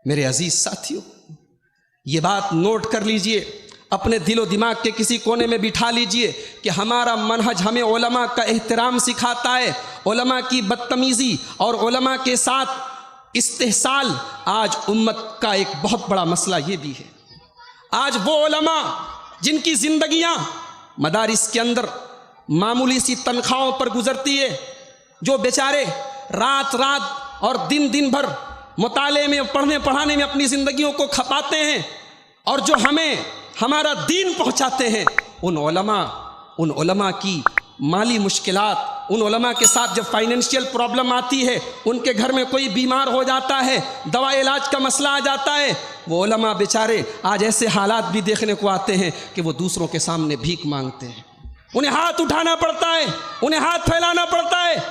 मेरे अजीज साथियों, ये बात नोट कर लीजिए, अपने दिलो दिमाग के किसी कोने में बिठा लीजिए कि हमारा मनहज हमें उलमा का एहतराम सिखाता है। उलमा की बदतमीज़ी और उलमा के साथ इस्तेहसाल आज उम्मत का एक बहुत बड़ा मसला ये भी है। आज वो उलमा जिनकी ज़िंदगियाँ मदारिस के अंदर मामूली सी तनख्वाहों पर गुजरती है, जो बेचारे रात रात और दिन दिन भर मुताले में पढ़ने पढ़ाने में अपनी ज़िंदगियों को खपाते हैं, और जो हमें हमारा दीन पहुंचाते हैं, उन उलमा की माली मुश्किलात, उन उलमा के साथ जब फाइनेंशियल प्रॉब्लम आती है, उनके घर में कोई बीमार हो जाता है, दवा इलाज का मसला आ जाता है, वो उलमा बेचारे आज ऐसे हालात भी देखने को आते हैं कि वो दूसरों के सामने भीख मांगते हैं। उन्हें हाथ उठाना पड़ता है, उन्हें हाथ फैलाना पड़ता है।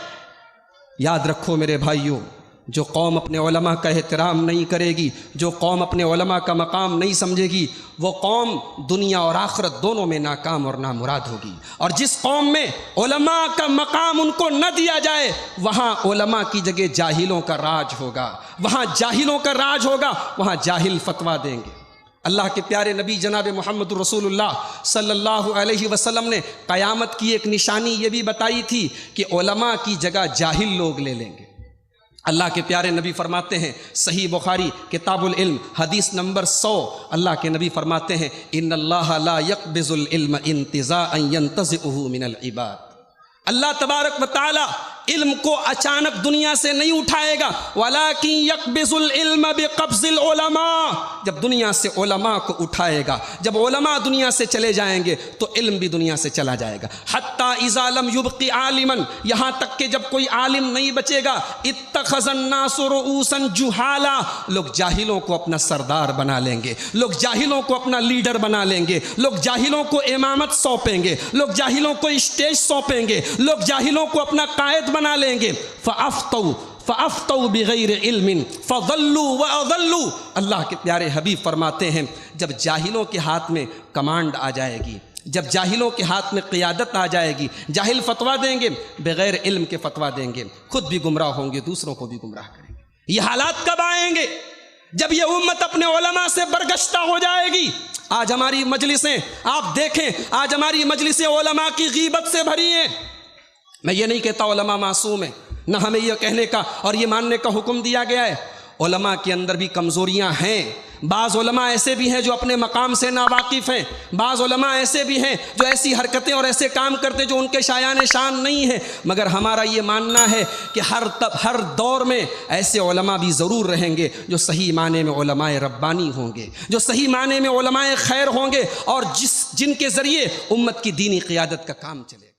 याद रखो मेरे भाइयों, जो कौम अपने उलमा का एहतराम नहीं करेगी, जो कौम अपने उलमा का मकाम नहीं समझेगी, वो कौम दुनिया और आखिरत दोनों में नाकाम और नामुराद होगी। और जिस कौम में उलमा का मकाम उनको न दिया जाए, वहाँ उलमा की जगह जाहिलों का राज होगा, वहाँ जाहिलों का राज होगा, वहाँ जाहिल फतवा देंगे। अल्लाह के प्यारे नबी जनाब मोहम्मद रसूलुल्लाह सल्लल्लाहु अलैहि वसल्लम ने क़यामत की एक निशानी ये भी बताई थी कि उलमा की जगह जाहिल लोग ले लेंगे। अल्लाह के प्यारे नबी फरमाते हैं, सही बुखारी किताबुल इल्म हदीस नंबर 100, अल्लाह के नबी फरमाते हैं, इन्नल्लाह ला यक़बिज़ुल इल्म इंतिज़ाअन यंतज़िउहु मिनल इबाद। अल्लाह तबारक व तआला इल्म को अचानक दुनिया से नहीं उठाएगा, वलाकिन यक़बिज़ुल इल्म बिक़ब्ज़िल उलमा। जब दुनिया से उलमा को उठाएगा, जब उलमा दुनिया से चले जाएंगे तो इल्म भी दुनिया से चला जाएगा। हत्ता इज़ा लम युबक़ि आलिमन, यहाँ तक कि जब कोई आलिम नहीं बचेगा, इत्तख़ज़न नासु रुऊसन जुहाला, लोग जाहिलों को अपना सरदार बना लेंगे, लोग जाहिलों को अपना लीडर बना लेंगे, लोग जाहिलों को इमामत सौंपेंगे, लोग जाहिलों को स्टेज सौंपेंगे, लोग जाहिलों को अपना कायद बना लेंगे। फ़अफ़्तऊ बिग़ैर इल्मिन फ़ज़ल्लू व अज़ल्लू। अल्लाह के प्यारे हबीब फरमाते हैं, जब जाहिलों के हाथ में कमांड आ जाएगी, जब जाहिलों के हाथ में क़ियादत आ जाएगी, जाहिल फतवा देंगे, बग़ैर इल्म के फतवा देंगे, खुद भी गुमराह होंगे, दूसरों को भी गुमराह करेंगे। ये हालात कब आएंगे? जब ये उम्मत अपने उलमा से बरगश्ता हो जाएगी। आज हमारी मजलिसें आप देखें, आज हमारी मजलिसें उलमा की गीबत से भरी हैं। मैं ये नहीं कहता उलमा मासूम है, ना हमें यह कहने का और ये मानने का हुक्म दिया गया है। उलमा के अंदर भी कमज़ोरियाँ हैं। बाज़ उलमा ऐसे भी हैं जो अपने मकाम से नावाकिफ़ हैं, बाज़ उलमा ऐसे भी हैं जो ऐसी हरकतें और ऐसे काम करते जो उनके शायान शान नहीं है। मगर हमारा ये मानना है कि हर दौर में ऐसे उलमा भी ज़रूर रहेंगे जो सही माने में उलमाए रब्बानी होंगे, जो सही माने में उलमाए खैर होंगे, और जिनके ज़रिए उम्मत की दीनी क़ियादत का काम चलेगा।